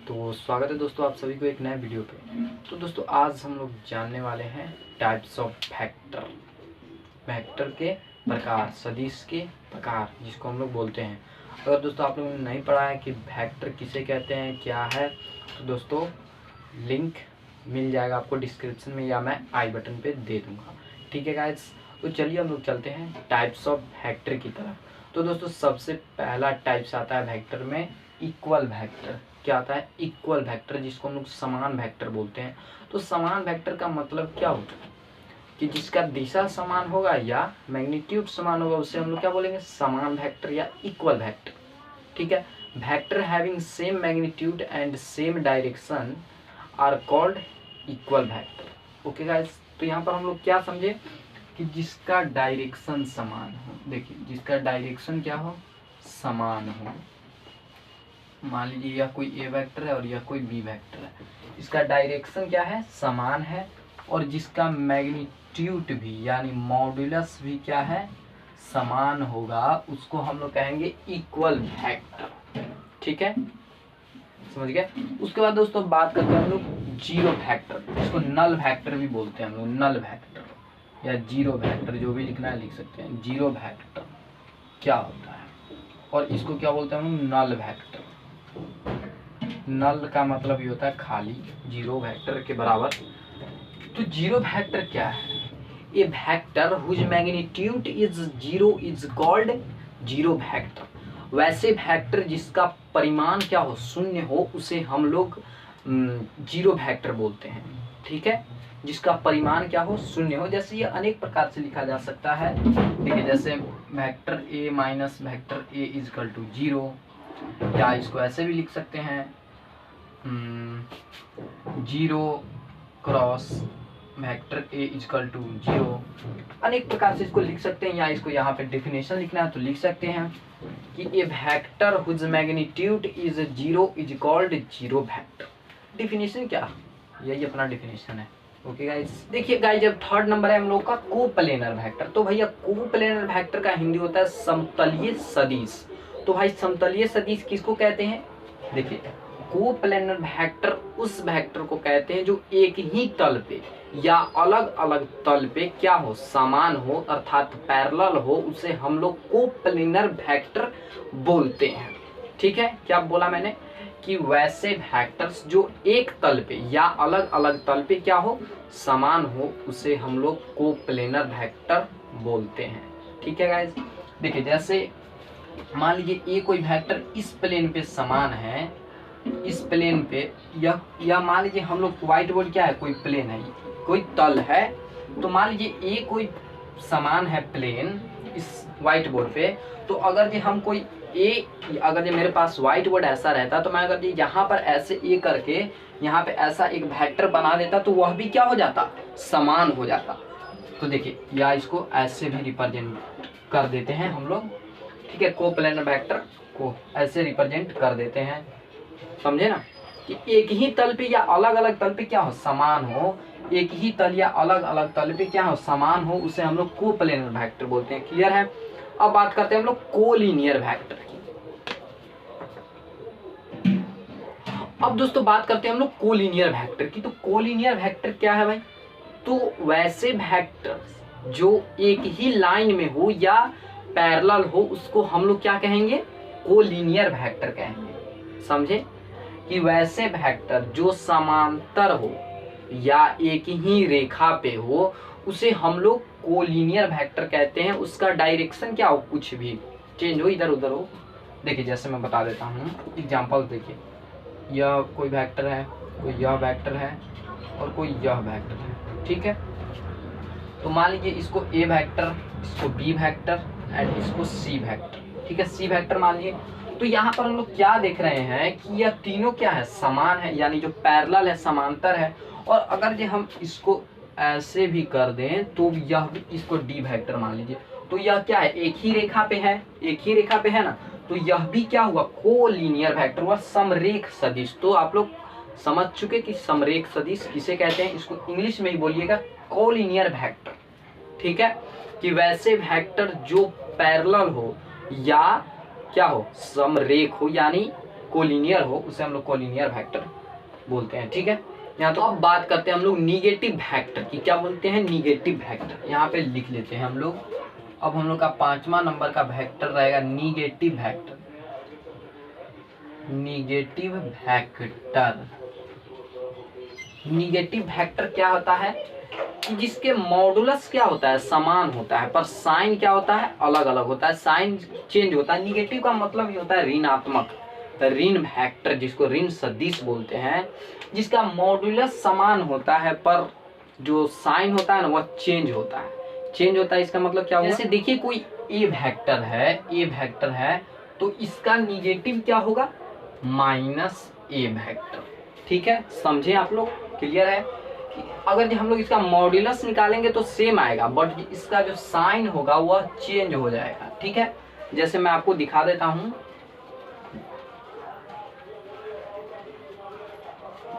तो स्वागत है दोस्तों आप सभी को एक नए वीडियो पे। तो दोस्तों आज हम लोग जानने वाले हैं टाइप्स ऑफ वेक्टर, वेक्टर के प्रकार, सदिश के प्रकार जिसको हम लोग बोलते हैं। अगर दोस्तों आप लोगों ने नहीं पढ़ा है कि वेक्टर किसे कहते हैं क्या है, तो दोस्तों लिंक मिल जाएगा आपको डिस्क्रिप्शन में या मैं आई बटन पे दे दूँगा। ठीक है गाइस, तो चलिए हम लोग चलते हैं टाइप्स ऑफ वेक्टर की तरफ। तो दोस्तों सबसे पहला टाइप्स आता है वेक्टर में इक्वल वेक्टर। क्या आता है? इक्वल वेक्टर, जिसको हम लोग समान वेक्टर बोलते हैं। तो समान वेक्टर का मतलब क्या होता है कि जिसका दिशा समान होगा या मैग्नीट्यूड समान होगा उसे हम लोग क्या बोलेंगे? समान वेक्टर या इक्वल वेक्टर। ठीक है, vector having same magnitude and same direction are called equal vector. Okay guys, तो यहाँ पर हम लोग क्या समझे कि जिसका डायरेक्शन समान हो। देखिए, जिसका डायरेक्शन क्या हो? समान हो। मान लीजिए यह कोई ए वेक्टर है और यह कोई बी वेक्टर है, इसका डायरेक्शन क्या है? समान है। और जिसका मैग्नीट्यूड भी यानी मॉड्यूलस भी क्या है? समान होगा, उसको हम लोग कहेंगे इक्वल वेक्टर। ठीक है, समझ गए। उसके बाद दोस्तों बात करते हैं हम लोग जीरो वेक्टर, इसको नल वेक्टर भी बोलते हैं हम लोग। नल वेक्टर या जीरो वेक्टर, जो भी लिखना है लिख सकते हैं। जीरो वेक्टर क्या होता है और इसको क्या बोलते हैं हम लोग? Null vector. नल का मतलब ये होता है खाली, जीरो वेक्टर के बराबर। तो जीरो वेक्टर क्या है? A vector whose magnitude is zero is called zero vector. वैसे वेक्टर जिसका परिमाण क्या हो? शून्य हो, उसे हम लोग जीरो वेक्टर बोलते हैं। ठीक है, जिसका परिमाण क्या हो? शून्य हो। जैसे ये अनेक प्रकार से लिखा जा सकता है। ठीक है, जैसे vector A minus vector A is equal to zero, या इसको ऐसे भी लिख सकते हैं zero cross vector A is equal to zero. अनेक प्रकार से इसको लिख सकते हैं, या इसको यहाँ पे डेफिनेशन लिखना है तो लिख सकते हैं कि a vector whose magnitude is zero is called zero vector. Definition क्या? यही अपना डेफिनेशन है। ओके गाइस, देखिए गाइस, जब थर्ड नंबर है हम लोग का कोप्लेनर वेक्टर। तो भैया कोप्लेनर वेक्टर का हिंदी होता है समतलीय सदिश। तो भाई समतलीय सदिश किसको कहते हैं? देखिए, कोप्लेनर वेक्टर उस वेक्टर को कहते हैं जो एक ही तल पे या अलग अलग तल पे क्या हो? समान हो, अर्थात पैरेलल हो, उसे हम लोग कोप्लेनर वेक्टर बोलते हैं। ठीक है, क्या बोला मैंने? कि वैसे वेक्टर्स जो एक तल पे या अलग अलग तल पे क्या हो? समान हो, उसे हम लोग कोप्लेनर वेक्टर बोलते हैं। ठीक है गाइस, देखिए जैसे मान लीजिए ये कोई वेक्टर इस प्लेन पे समान है, इस प्लेन पे, या मान लीजिए हम लोग व्हाइट बोर्ड क्या है? कोई प्लेन है, कोई तल है। तो मान लीजिए ये कोई समान है प्लेन इस व्हाइट बोर्ड पे। तो अगर जी हम कोई अगर मेरे पास व्हाइट बोर्ड ऐसा रहता तो मैं अगर जी यहाँ पर ऐसे ए करके यहाँ पे ऐसा एक वेक्टर बना देता तो वह भी क्या हो जाता? समान हो जाता। तो देखिए, या इसको ऐसे भी रिप्रेजेंट कर देते हैं हम लोग। ठीक है, कोप्लेनर वेक्टर को ऐसे रिप्रेजेंट कर देते हैं, समझे ना? कि एक ही तल पे या अलग अलग तल पे क्या हो? समान हो। एक ही तल या अलग अलग तल पे क्या हो? समान हो, उसे हम लोग कोप्लेनर वेक्टर बोलते हैं। क्लियर है? अब बात करते हैं हम लोग कोलिनियर वेक्टर की। अब दोस्तों बात करते हैं हम लोग कोलिनियर वेक्टर की। तो कोलिनियर वेक्टर क्या है भाई? तो वैसे वेक्टर जो एक ही लाइन में हो या पैरेलल हो, उसको हम लोग क्या कहेंगे? कोलिनियर वेक्टर कहेंगे। समझे? कि वैसे वेक्टर जो समांतर हो या एक ही रेखा पे हो, उसे हम लोग कोलिनियर वेक्टर कहते हैं। उसका डायरेक्शन क्या हो? कुछ भी चेंज हो, इधर उधर हो। देखिए जैसे मैं बता देता हूँ एग्जांपल। देखिए, यह कोई वेक्टर है, कोई यह वेक्टर है और कोई यह वेक्टर है। ठीक है, तो मान लीजिए इसको ए वेक्टर, इसको बी वेक्टर एंड इसको सी वेक्टर। ठीक है, सी वेक्टर मान लीजिए। तो यहाँ पर हम लोग क्या देख रहे हैं कि यह तीनों क्या है? समान है, यानी जो पैरेलल है, समांतर है। और अगर जो हम इसको ऐसे भी कर दें तो यह भी, इसको डी वेक्टर मान लीजिए, तो यह क्या है? एक ही रेखा पे है, एक ही रेखा पे है ना। तो यह भी क्या हुआ? कोलिनियर वेक्टर हुआ, समरेख सदिश। तो आप लोग समझ चुके कि समरेख सदिश किसे कहते हैं। इसको इंग्लिश में ही बोलिएगा कोलिनियर वेक्टर। ठीक है, कि वैसे वेक्टर जो पैरेलल हो या क्या हो? समरेख हो, यानी कोलिनियर हो उसे हम लोग कोलिनियर वेक्टर बोलते हैं। ठीक है, यहाँ तो अब बात करते हैं हम लोग निगेटिव वेक्टर की। क्या बोलते हैं? Negative vector. यहाँ पे लिख लेते हैं हम लोग। अब हम लोग का 5वां नंबर का वेक्टर रहेगा negative vector. Negative vector, negative vector क्या होता है कि जिसके मॉडुलस क्या होता है? समान होता है, पर साइन क्या होता है? अलग अलग होता है, साइन चेंज होता है। निगेटिव का मतलब ये होता है ऋणात्मक, ऋण वेक्टर जिसको ऋण सदिश बोलते हैं, जिसका मॉडुलस समान होता है पर जो साइन होता है ना वह चेंज होता है। चेंज होता है इसका मतलब क्या हुआ? जैसे देखिए कोई ए वेक्टर है, ए वेक्टर है तो इसका निगेटिव क्या होगा? माइनस ए वेक्टर। ठीक है, समझे आप लोग? क्लियर है कि अगर हम लोग इसका मॉड्यूलस निकालेंगे तो सेम आएगा, बट इसका जो साइन होगा वह चेंज हो जाएगा। ठीक है, जैसे मैं आपको दिखा देता हूं।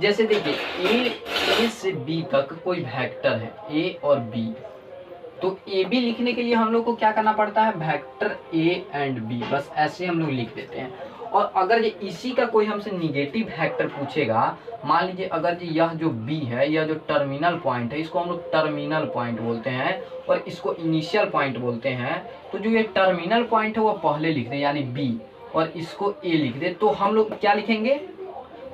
जैसे देखिए ए से बी तक कोई वेक्टर है, ए और बी, तो ए बी लिखने के लिए हम लोग को क्या करना पड़ता है? वेक्टर ए एंड बी, बस ऐसे हम लोग लिख देते हैं। और अगर ये इसी का कोई हमसे निगेटिव वेक्टर पूछेगा, मान लीजिए अगर यह जो बी है, यह जो टर्मिनल पॉइंट है, इसको हम लोग टर्मिनल पॉइंट बोलते हैं और इसको इनिशियल पॉइंट बोलते हैं। तो जो ये टर्मिनल पॉइंट है वह पहले लिख दे यानी बी, और इसको ए लिख दे, तो हम लोग क्या लिखेंगे?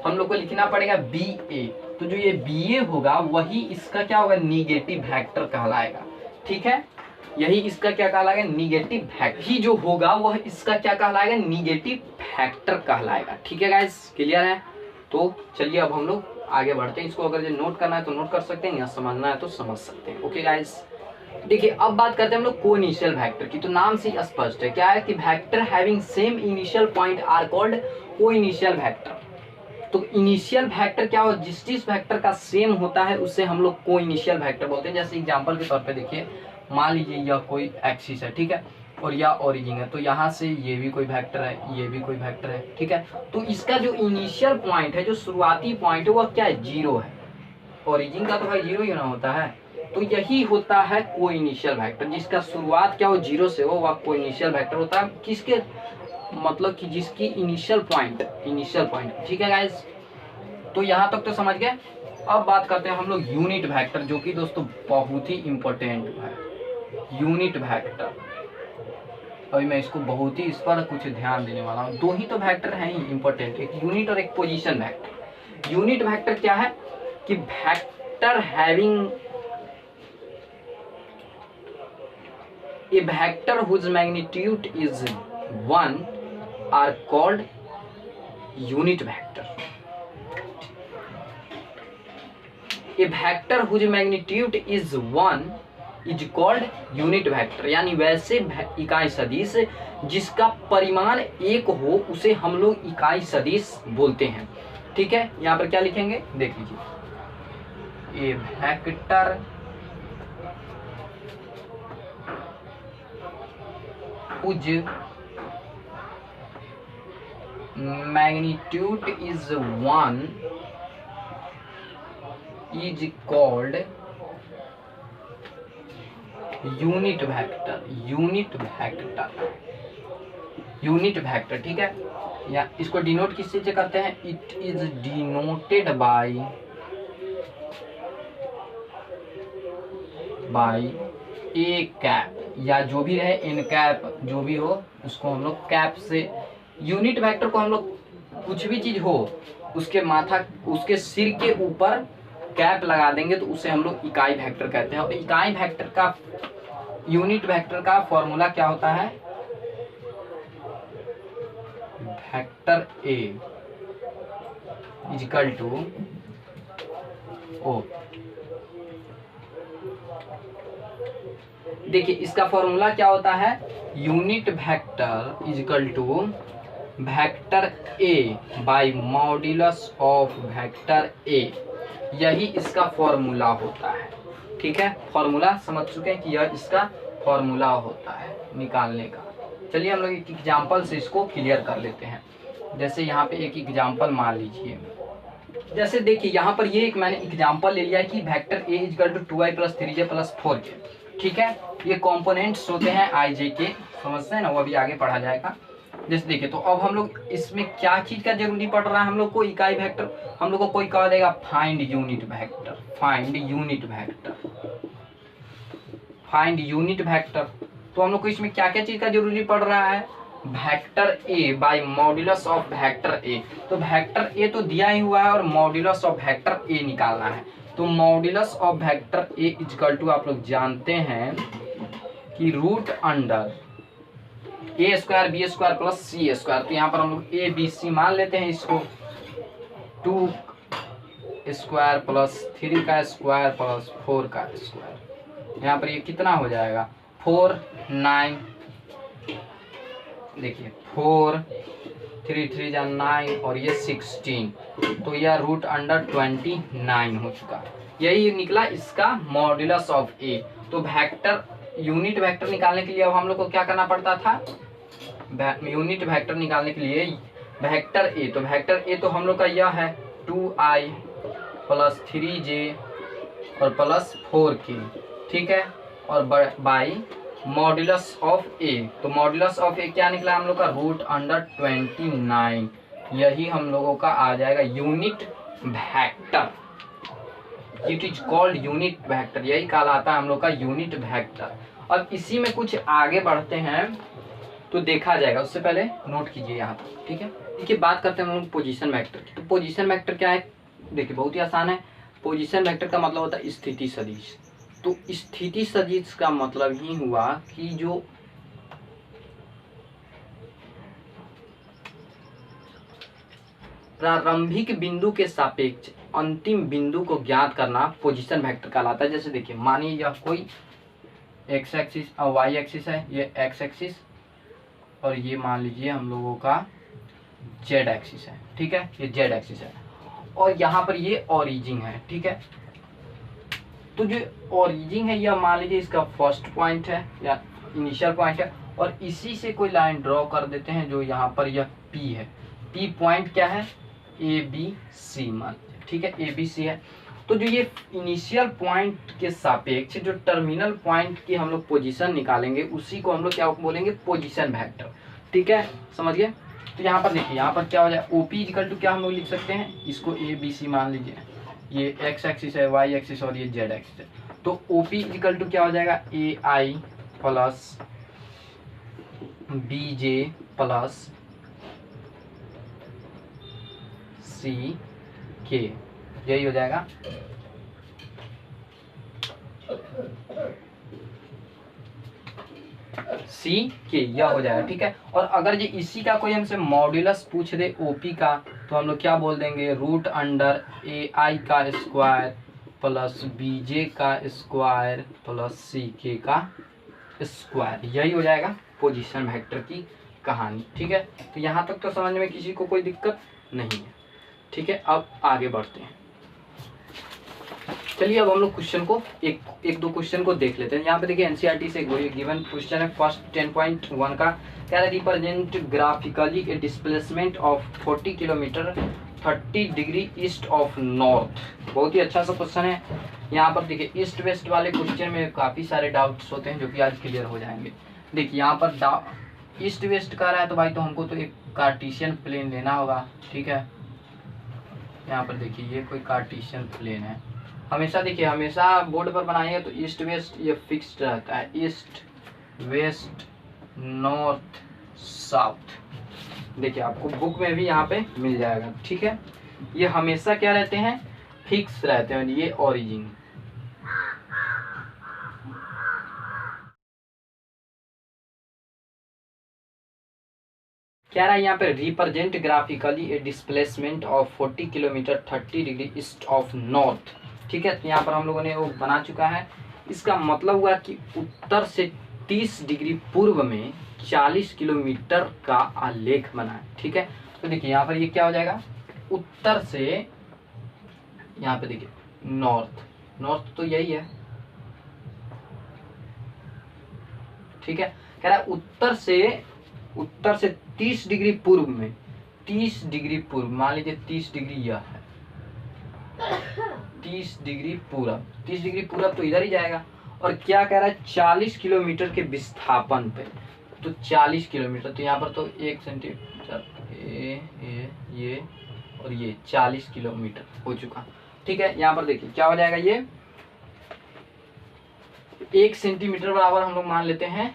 हम लोग को लिखना पड़ेगा बी ए। तो जो ये बी ए होगा वही इसका क्या होगा? निगेटिव वेक्टर कहलाएगा। ठीक है, यही इसका क्या कहलाएगा? निगेटिव वेक्टर ही जो होगा वह इसका क्या कहलाएगा? निगेटिव वेक्टर कहलाएगा। ठीक है गाइस, क्लियर है? तो चलिए अब हम लोग आगे बढ़ते हैं। इसको अगर जो नोट करना है तो नोट कर सकते हैं या समझना है तो समझ सकते हैं। ओके गाइस, देखिए अब बात करते हैं हम लोग कोइनिशियल वेक्टर की। तो नाम से स्पष्ट है क्या है कि vector having same initial point are called coinitial vector. तो इनिशियल वेक्टर क्या हो? जिस वेक्टर का सेम होता है उससे हम लोग कोइनिशियल वेक्टर बोलते हैं। जैसे एग्जांपल के तौर पे देखिए, मान लीजिए यह कोई एक्सिस है, ठीक है, और यह ओरिजिन है, तो यहाँ से ये भी कोई वेक्टर है, ये भी कोई वेक्टर है। ठीक है, तो इसका जो इनिशियल पॉइंट है, जो शुरुआती पॉइंट है, वह क्या है? जीरो है। ओरिजिन का तो भाई जीरो ही ना होता है, तो यही होता है कोइनिशियल वेक्टर। जिसका शुरुआत क्या हो? जीरो से हो, वह कोइनिशियल वेक्टर होता है। किसके मतलब कि जिसकी इनिशियल पॉइंट, ठीक है गाइस, तो यहाँ तक तो समझ गए। अब बात करते हैं हम लोग यूनिट वेक्टर, जो कि दोस्तों बहुत ही इंपॉर्टेंट है। यूनिट वेक्टर, अभी मैं इसको बहुत ही इस पर कुछ ध्यान देने वाला हूँ। दो ही तो वेक्टर हैं ही इंपॉर्टेंट, एक यूनिट और एक पोजीशन वेक्टर। यूनिट वेक्टर क्या है कि vector having a vector whose magnitude is 1 are called unit vector. A vector whose magnitude is 1 is called unit vector. यानी वैसे इकाई सदिश जिसका परिमाण 1 हो उसे हम लोग इकाई सदिश बोलते हैं। ठीक है, यहाँ पर क्या लिखेंगे देख लीजिए। A vector whose magnitude is 1 is called unit vector. Unit vector, ठीक है, या इसको डिनोट किस चीज से करते हैं? It is denoted by A cap, या जो भी रहे एन कैप, जो भी हो उसको हम लोग कैप से। यूनिट वेक्टर को हम लोग कुछ भी चीज हो उसके माथा, उसके सिर के ऊपर कैप लगा देंगे तो उसे हम लोग इकाई वेक्टर कहते हैं। और इकाई वेक्टर का, यूनिट वेक्टर का फॉर्मूला क्या होता है? Vector A equal to O. देखिए इसका फॉर्मूला क्या होता है? Unit vector equal to vector A by modulus of vector A. यही इसका फॉर्मूला होता है। ठीक है, फॉर्मूला समझ चुके हैं कि यह इसका फॉर्मूला होता है निकालने का। चलिए हम लोग एक एग्जांपल से इसको क्लियर कर लेते हैं। जैसे यहाँ पे एक एग्जांपल मान लीजिए, जैसे देखिए यहाँ पर ये एक मैंने एग्जांपल ले लिया है कि vector A equal to 2i + 3j + 4k। ठीक है, ये कंपोनेंट्स होते हैं i j के, समझते हैं ना, वो अभी आगे पढ़ा जाएगा। जैसे देखिए, तो अब हम लोग इसमें क्या चीज का जरूरी पड़ रहा है, हम लोग को इकाई वेक्टर, हम लोग को कोई कह देगा find unit vector, find unit vector, find unit vector. तो हम लोग को इसमें क्या क्या चीज का जरूरी पड़ रहा है, vector A by modulus of vector A. तो वेक्टर ए तो दिया ही हुआ है और मॉड्यूलस ऑफ वेक्टर ए निकालना है। तो modulus of vector A equal to आप लोग जानते हैं कि root under A square B square plus C square. तो यहाँ पर हम लोग ए बी सी मान लेते हैं इसको, 2 स्क्वायर प्लस 3 का स्क्वायर प्लस 4 का स्क्वायर। यहाँ पर ये कितना हो जाएगा, 4 9, देखिए 4 3 3 जा 9 और ये 16। तो यह रूट अंडर 29 हो चुका। यही निकला इसका मॉड्यूलस ऑफ ए। तो वेक्टर यूनिट वेक्टर निकालने के लिए अब हम लोग को क्या करना पड़ता था, यूनिट वेक्टर निकालने के लिए वेक्टर ए। तो वेक्टर ए तो हम लोग का यह है 2i प्लस 3j और प्लस 4k, ठीक है, और बाई मॉड्यूलस ऑफ ए। तो मॉड्यूलस ऑफ ए क्या निकला हम लोग का, रूट अंडर 29। यही हम लोगों का आ जाएगा unit vector. It is called unit vector, यही कहलाता है हम लोग का यूनिट वेक्टर। अब इसी में कुछ आगे बढ़ते हैं तो देखा जाएगा, उससे पहले नोट कीजिए यहाँ पर, ठीक है। देखिए बात करते हैं हम लोग पोजीशन वेक्टर की। तो पोजीशन वेक्टर क्या है, देखिए बहुत ही आसान है। पोजीशन वेक्टर का मतलब होता है स्थिति सदिश। तो स्थिति सदिश का मतलब ही हुआ कि जो प्रारंभिक बिंदु के सापेक्ष अंतिम बिंदु को ज्ञात करना पोजीशन वेक्टर कहलाता है। जैसे देखिए मानिए यह कोई एक्स एक्सिस और वाई एक्सिस है, ये एक्स एक्सिस और ये मान लीजिए हम लोगों का जेड एक्सिस है, ठीक है, ये जेड एक्सिस है और यहाँ पर ये ओरिजिन है, ठीक है। तो जो ओरिजिन है यह मान लीजिए इसका फर्स्ट पॉइंट है या इनिशियल पॉइंट है और इसी से कोई लाइन ड्रॉ कर देते हैं जो यहाँ पर यह पी है। पी पॉइंट क्या है, ए बी सी मान लीजिए, ठीक है, ए बी सी है। तो जो ये इनिशियल पॉइंट के सापेक्ष जो टर्मिनल पॉइंट की हम लोग पोजीशन निकालेंगे उसी को हम लोग क्या बोलेंगे, पोजीशन वेक्टर, ठीक है, समझ गए। तो यहाँ पर देखिए, यहाँ पर क्या हो जाए, ओपी इक्वल टू क्या हम लोग लिख सकते हैं, इसको ए बी सी मान लीजिए, ये एक्स एक्सिस है, वाई एक्सिस और ये जेड एक्सिस है। तो ओपी इक्वल टू क्या हो जाएगा, ए आई प्लस बी जे प्लस सी के, यही हो जाएगा। सी के यह हो जाएगा, ठीक है। और अगर ये इसी का कोई हमसे मॉड्यूलस पूछ दे ओपी का तो हम लोग क्या बोल देंगे, रूट अंडर ए आई का स्क्वायर प्लस बी जे का स्क्वायर प्लस सी के का स्क्वायर, यही हो जाएगा पोजीशन वेक्टर की कहानी, ठीक है। तो यहाँ तक तो समझ में किसी को कोई दिक्कत नहीं है, ठीक है। अब आगे बढ़ते हैं, चलिए अब हम लोग क्वेश्चन को एक दो क्वेश्चन को देख लेते हैं। यहाँ पे देखिए एनसीईआरटी से गिवन क्वेश्चन है, फर्स्ट 10.1 का क्या है, represent graphically A displacement of 40 kilometre 30 degree east of north. बहुत ही अच्छा सा क्वेश्चन है। यहाँ पर देखिए ईस्ट वेस्ट वाले क्वेश्चन में काफ़ी सारे डाउट्स होते हैं जो कि आज क्लियर हो जाएंगे। देखिए यहाँ पर ईस्ट वेस्ट का रहा है तो भाई तो हमको तो एक कार्टेशियन प्लेन लेना होगा, ठीक है। यहाँ पर देखिए ये कोई कार्टेशियन प्लेन है, हमेशा देखिए हमेशा बोर्ड पर बनाइए तो ईस्ट वेस्ट ये फिक्स्ड रहता है, ईस्ट वेस्ट नॉर्थ साउथ। देखिए आपको बुक में भी यहाँ पे मिल जाएगा, ठीक है। ये हमेशा क्या रहते हैं, फिक्स रहते हैं। ये ओरिजिन क्या रहा है यहाँ पे, represent graphically A displacement of 40 kilometre 30 degree east of north, ठीक है। तो यहाँ पर हम लोगों ने वो बना चुका है। इसका मतलब हुआ कि उत्तर से 30 डिग्री पूर्व में 40 किलोमीटर का आलेख बना है, ठीक है। तो देखिए यहाँ पर ये क्या हो जाएगा, उत्तर से यहाँ पे देखिए नॉर्थ, नॉर्थ तो यही है, ठीक है। कह रहा है उत्तर से 30 डिग्री पूर्व में, 30 डिग्री पूर्व मान लीजिए 30 डिग्री यह है, 30 डिग्री पूरब, 30 डिग्री पूरब तो इधर ही जाएगा। और क्या कह रहा है, 40 किलोमीटर के विस्थापन पे, तो 40 किलोमीटर। तो यहाँ पर तो 1 सेंटीमीटर ये और ये 40 किलोमीटर हो चुका। ठीक है, यहाँ पर देखिए क्या हो जाएगा, ये 1 सेंटीमीटर बराबर हम लोग मान लेते हैं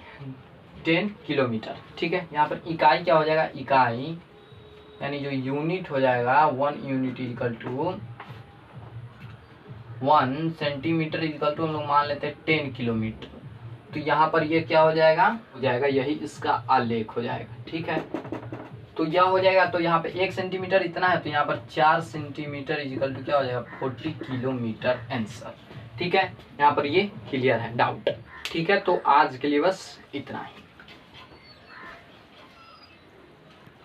10 किलोमीटर। ठीक है, यहाँ पर इकाई क्या हो जाएगा, इकाई यानी जो यूनिट हो जाएगा 1 unit equal to 1 centimetre equal to हम लोग मान लेते हैं 10 किलोमीटर। तो यहाँ पर ये क्या हो जाएगा यही इसका आलेख हो जाएगा। ठीक है, तो यह हो जाएगा। तो यहाँ पे 1 सेंटीमीटर इतना है, तो यहाँ पर 4 सेंटीमीटर इक्वल टू क्या हो जाएगा 40 किलोमीटर आंसर। ठीक है, यहाँ पर ये क्लियर है डाउट। ठीक है, तो आज के लिए बस इतना ही।